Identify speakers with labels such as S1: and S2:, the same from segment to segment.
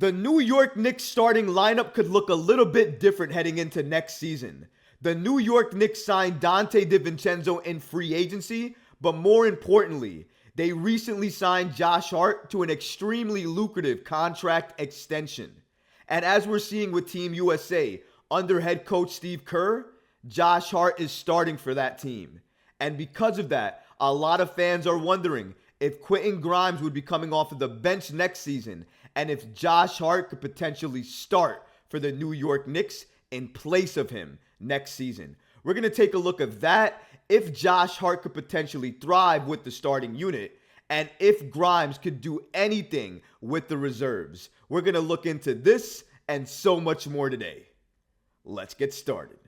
S1: The New York Knicks starting lineup could look a little bit different heading into next season. The New York Knicks signed Dante DiVincenzo in free agency, but more importantly, they recently signed Josh Hart to an extremely lucrative contract extension. And as we're seeing with Team USA, under head coach Steve Kerr, Josh Hart is starting for that team. And because of that, a lot of fans are wondering if Quentin Grimes would be coming off of the bench next season, and if Josh Hart could potentially start for the New York Knicks in place of him next season. We're going to take a look at that, if Josh Hart could potentially thrive with the starting unit, and if Grimes could do anything with the reserves. We're going to look into this and so much more today. Let's get started.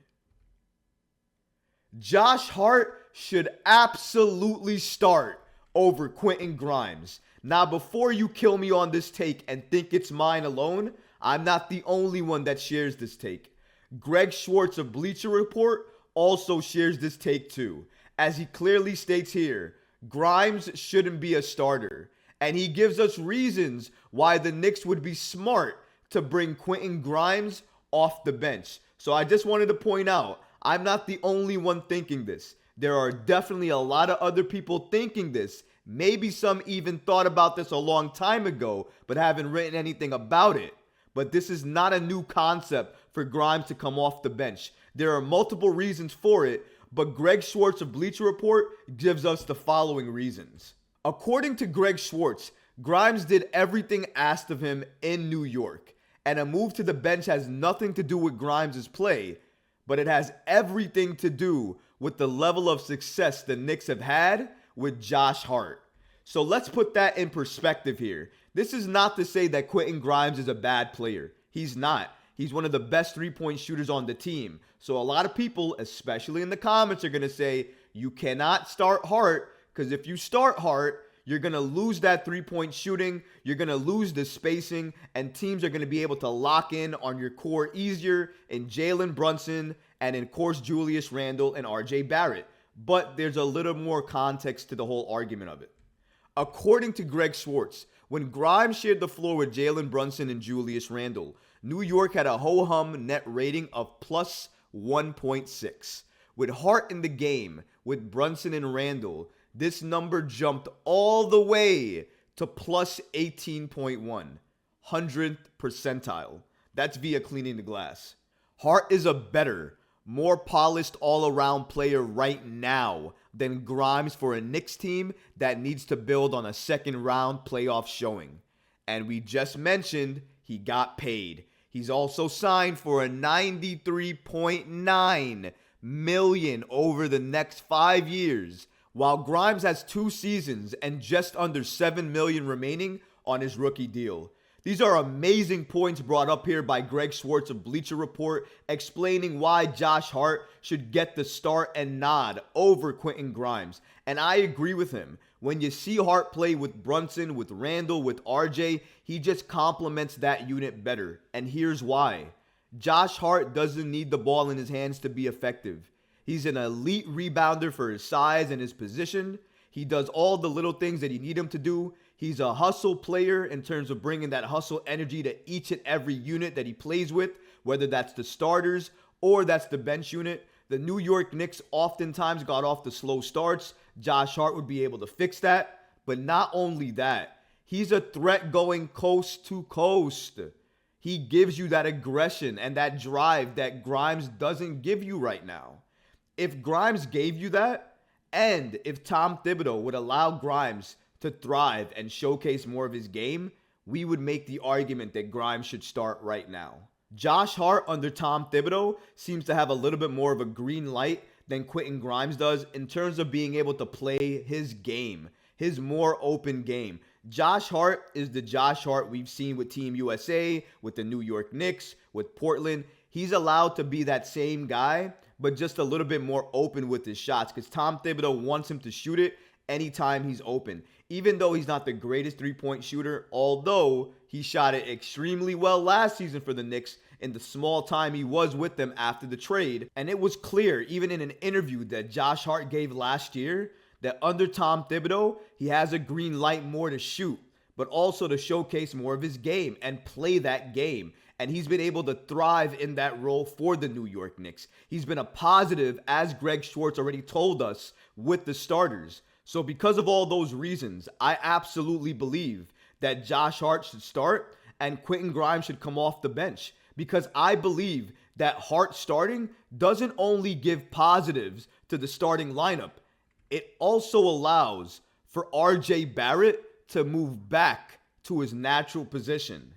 S1: Josh Hart should absolutely start over Quentin Grimes. Now, before you kill me on this take and think it's mine alone, I'm not the only one that shares this take. Greg Swartz of Bleacher Report also shares this take too. As he clearly states here, Grimes shouldn't be a starter. And he gives us reasons why the Knicks would be smart to bring Quentin Grimes off the bench. So I just wanted to point out, I'm not the only one thinking this. There are definitely a lot of other people thinking this. Maybe some even thought about this a long time ago, but haven't written anything about it. But this is not a new concept for Grimes to come off the bench. There are multiple reasons for it, but Greg Swartz of Bleacher Report gives us the following reasons. According to Greg Swartz, Grimes did everything asked of him in New York, and a move to the bench has nothing to do with Grimes' play, but it has everything to do with the level of success the Knicks have had with Josh Hart. So let's put that in perspective here. This is not to say that Quentin Grimes is a bad player. He's not. He's one of the best three-point shooters on the team. So a lot of people, especially in the comments, are going to say, you cannot start Hart, because if you start Hart, you're going to lose that three-point shooting, you're going to lose the spacing, and teams are going to be able to lock in on your core easier in Jalen Brunson and, of course, Julius Randle and RJ Barrett. But there's a little more context to the whole argument of it. According to Greg Swartz, when Grimes shared the floor with Jalen Brunson and Julius Randle, New York had a ho-hum net rating of plus 1.6. With Hart in the game, with Brunson and Randle, this number jumped all the way to plus 18.1, 100th percentile. That's via cleaning the glass. Hart is a better, more polished all-around player right now than Grimes for a Knicks team that needs to build on a second-round playoff showing. And we just mentioned he got paid. He's also signed for a $93.9 million over the next 5 years, while Grimes has 2 seasons and just under $7 million remaining on his rookie deal. These are amazing points brought up here by Greg Swartz of Bleacher Report, explaining why Josh Hart should get the start and nod over Quentin Grimes. And I agree with him. When you see Hart play with Brunson, with Randle, with RJ, he just complements that unit better. And here's why. Josh Hart doesn't need the ball in his hands to be effective. He's an elite rebounder for his size and his position. He does all the little things that you need him to do. He's a hustle player in terms of bringing that hustle energy to each and every unit that he plays with, whether that's the starters or that's the bench unit. The New York Knicks oftentimes got off the slow starts. Josh Hart would be able to fix that. But not only that, he's a threat going coast to coast. He gives you that aggression and that drive that Grimes doesn't give you right now. If Grimes gave you that, and if Tom Thibodeau would allow Grimes to thrive and showcase more of his game, we would make the argument that Grimes should start right now. Josh Hart under Tom Thibodeau seems to have a little bit more of a green light than Quentin Grimes does in terms of being able to play his game, his more open game. Josh Hart is the Josh Hart we've seen with Team USA, with the New York Knicks, with Portland. He's allowed to be that same guy, but just a little bit more open with his shots because Tom Thibodeau wants him to shoot it anytime he's open. Even though he's not the greatest three-point shooter, although he shot it extremely well last season for the Knicks in the small time he was with them after the trade. And it was clear, even in an interview that Josh Hart gave last year, that under Tom Thibodeau, he has a green light more to shoot. but also to showcase more of his game and play that game. And he's been able to thrive in that role for the New York Knicks. He's been a positive, as Greg Swartz already told us, with the starters. So because of all those reasons, I absolutely believe that Josh Hart should start and Quentin Grimes should come off the bench. Because I believe that Hart starting doesn't only give positives to the starting lineup, it also allows for RJ Barrett to move back to his natural position,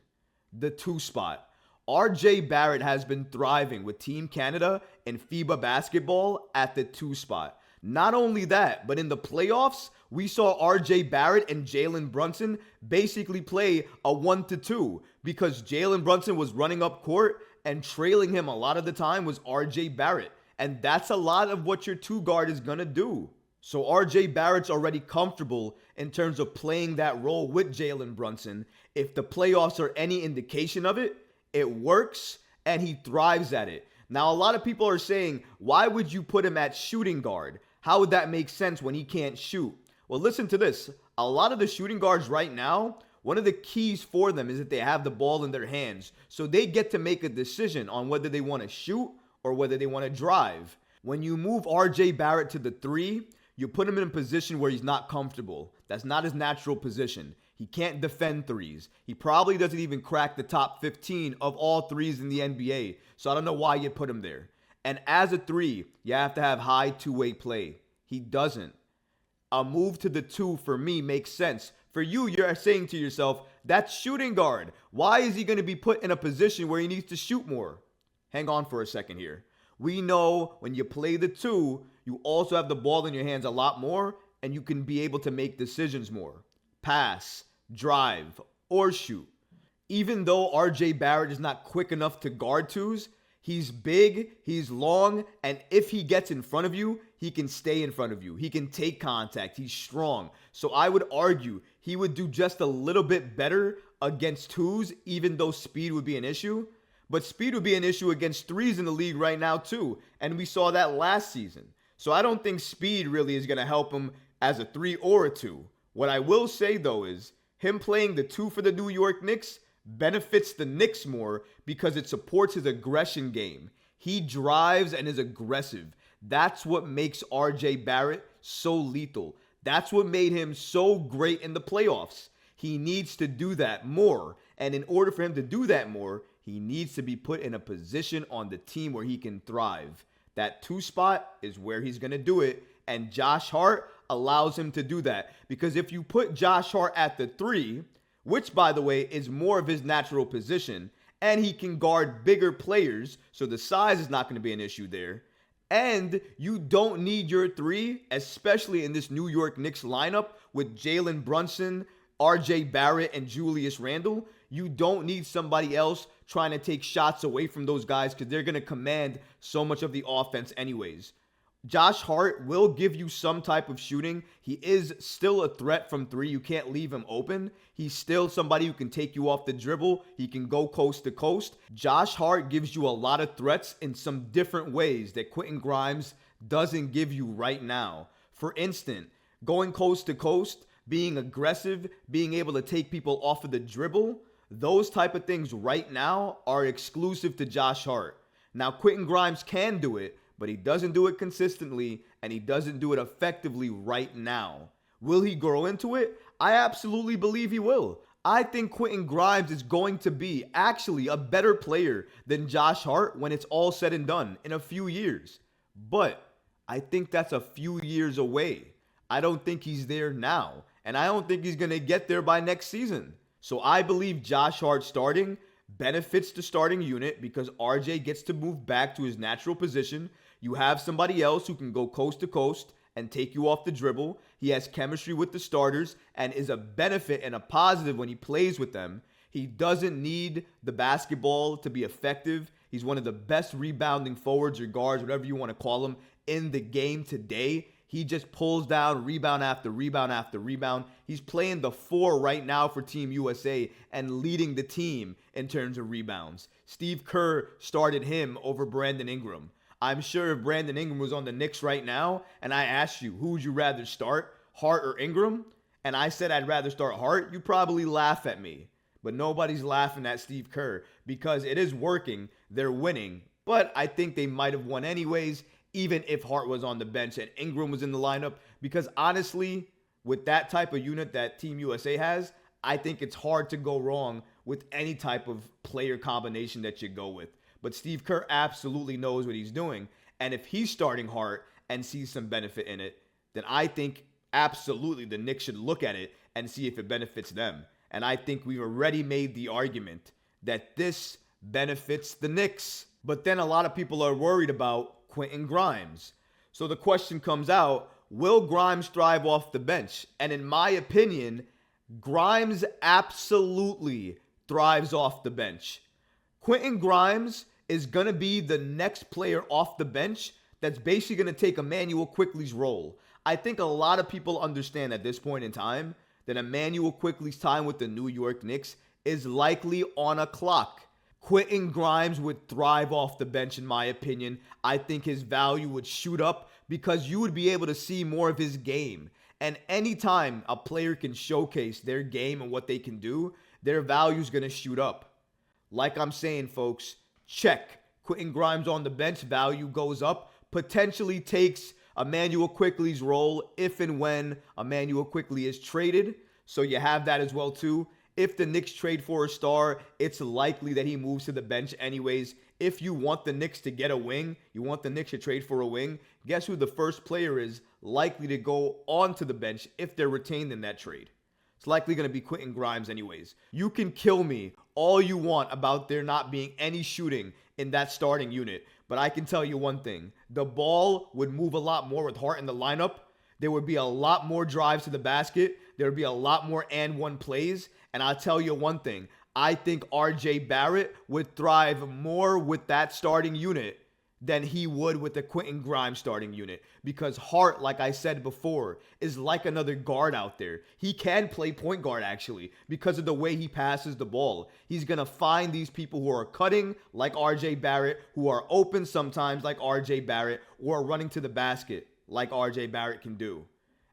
S1: the 2 spot. RJ Barrett has been thriving with Team Canada and FIBA basketball at the 2 spot. Not only that, but in the playoffs, we saw RJ Barrett and Jalen Brunson basically play a 1-2 because Jalen Brunson was running up court and trailing him a lot of the time was RJ Barrett. And that's a lot of what your 2 guard is going to do. So RJ Barrett's already comfortable in terms of playing that role with Jalen Brunson. If the playoffs are any indication of it, it works and he thrives at it. Now, a lot of people are saying, why would you put him at shooting guard? How would that make sense when he can't shoot? Well, listen to this. A lot of the shooting guards right now, one of the keys for them is that they have the ball in their hands. So they get to make a decision on whether they want to shoot or whether they want to drive. When you move RJ Barrett to the 3, you put him in a position where he's not comfortable. That's not his natural position. He can't defend threes. He probably doesn't even crack the top 15 of all threes in the NBA. So I don't know why you put him there. And as a 3, you have to have high two-way play. He doesn't. A move to the 2 for me makes sense. For you, you're saying to yourself, that's shooting guard. Why is he going to be put in a position where he needs to shoot more? Hang on for a second here. We know when you play the 2, you also have the ball in your hands a lot more, and you can be able to make decisions more. Pass, drive, or shoot. Even though RJ Barrett is not quick enough to guard 2s, he's big, he's long, and if he gets in front of you, he can stay in front of you. He can take contact. He's strong. So I would argue he would do just a little bit better against 2s, even though speed would be an issue. But speed would be an issue against 3s in the league right now too, and we saw that last season. So I don't think speed really is going to help him as a 3 or a 2. What I will say though is him playing the 2 for the New York Knicks benefits the Knicks more because it supports his aggression game. He drives and is aggressive. That's what makes RJ Barrett so lethal. That's what made him so great in the playoffs. He needs to do that more. And in order for him to do that more, he needs to be put in a position on the team where he can thrive. That 2 spot is where he's going to do it. And Josh Hart allows him to do that. Because if you put Josh Hart at the 3, which, by the way, is more of his natural position, and he can guard bigger players, so the size is not going to be an issue there. And you don't need your 3, especially in this New York Knicks lineup with Jalen Brunson, RJ Barrett, and Julius Randle. You don't need somebody else trying to take shots away from those guys because they're going to command so much of the offense anyways. Josh Hart will give you some type of shooting. He is still a threat from 3. You can't leave him open. He's still somebody who can take you off the dribble. He can go coast to coast. Josh Hart gives you a lot of threats in some different ways that Quentin Grimes doesn't give you right now. For instance, going coast to coast, being aggressive, being able to take people off of the dribble, those type of things right now are exclusive to Josh Hart. Now, Quentin Grimes can do it, but he doesn't do it consistently, and he doesn't do it effectively right now. Will he grow into it? I absolutely believe he will. I think Quentin Grimes is going to be actually a better player than Josh Hart when it's all said and done in a few years. But I think that's a few years away. I don't think he's there now, and I don't think he's going to get there by next season. So I believe Josh Hart starting benefits the starting unit because RJ gets to move back to his natural position. You have somebody else who can go coast to coast and take you off the dribble. He has chemistry with the starters and is a benefit and a positive when he plays with them. He doesn't need the basketball to be effective. He's one of the best rebounding forwards or guards, whatever you want to call him, in the game today. He just pulls down rebound after rebound after rebound. He's playing the 4 right now for Team USA and leading the team in terms of rebounds. Steve Kerr started him over Brandon Ingram. I'm sure if Brandon Ingram was on the Knicks right now and I asked you, who would you rather start, Hart or Ingram? and I said I'd rather start Hart, you probably laugh at me. But nobody's laughing at Steve Kerr because it is working. They're winning. But I think they might have won anyways, even if Hart was on the bench and Ingram was in the lineup. Because honestly, with that type of unit that Team USA has, I think it's hard to go wrong with any type of player combination that you go with. But Steve Kerr absolutely knows what he's doing. And if he's starting Hart and sees some benefit in it, then I think absolutely the Knicks should look at it and see if it benefits them. And I think we've already made the argument that this benefits the Knicks. But then a lot of people are worried about Quentin Grimes. So the question comes out, will Grimes thrive off the bench? And in my opinion, Grimes absolutely thrives off the bench. Quentin Grimes is going to be the next player off the bench that's basically going to take Immanuel Quickley's role. I think a lot of people understand at this point in time that Immanuel Quickley's time with the New York Knicks is likely on a clock. Quentin Grimes would thrive off the bench, in my opinion. I think his value would shoot up because you would be able to see more of his game. And anytime a player can showcase their game and what they can do, their value is going to shoot up. Like I'm saying, folks, check. Quentin Grimes on the bench, value goes up, potentially takes Immanuel Quickley's role if and when Immanuel Quickley is traded. So you have that as well too. If the Knicks trade for a star, it's likely that he moves to the bench anyways. If you want the Knicks to get a wing, you want the Knicks to trade for a wing, guess who the first player is likely to go onto the bench if they're retained in that trade? It's likely going to be Quentin Grimes anyways. You can kill me all you want about there not being any shooting in that starting unit, but I can tell you one thing. The ball would move a lot more with Hart in the lineup. There would be a lot more drives to the basket. There would be a lot more and one plays. And I'll tell you one thing. I think RJ Barrett would thrive more with that starting unit than he would with the Quentin Grimes starting unit. Because Hart, like I said before, is like another guard out there. He can play point guard, actually, because of the way he passes the ball. He's going to find these people who are cutting, like RJ Barrett, who are open sometimes, like RJ Barrett, or running to the basket, like RJ Barrett can do.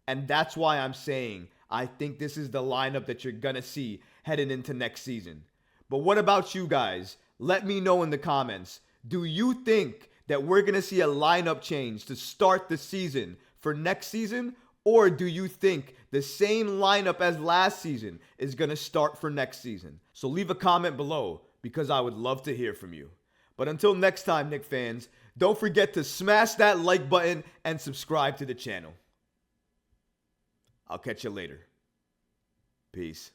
S1: And that's why I'm saying I think this is the lineup that you're going to see heading into next season. But what about you guys? Let me know in the comments. Do you think that we're going to see a lineup change to start the season for next season? Or do you think the same lineup as last season is going to start for next season? So leave a comment below because I would love to hear from you. But until next time, Knicks fans, don't forget to smash that like button and subscribe to the channel. I'll catch you later. Peace.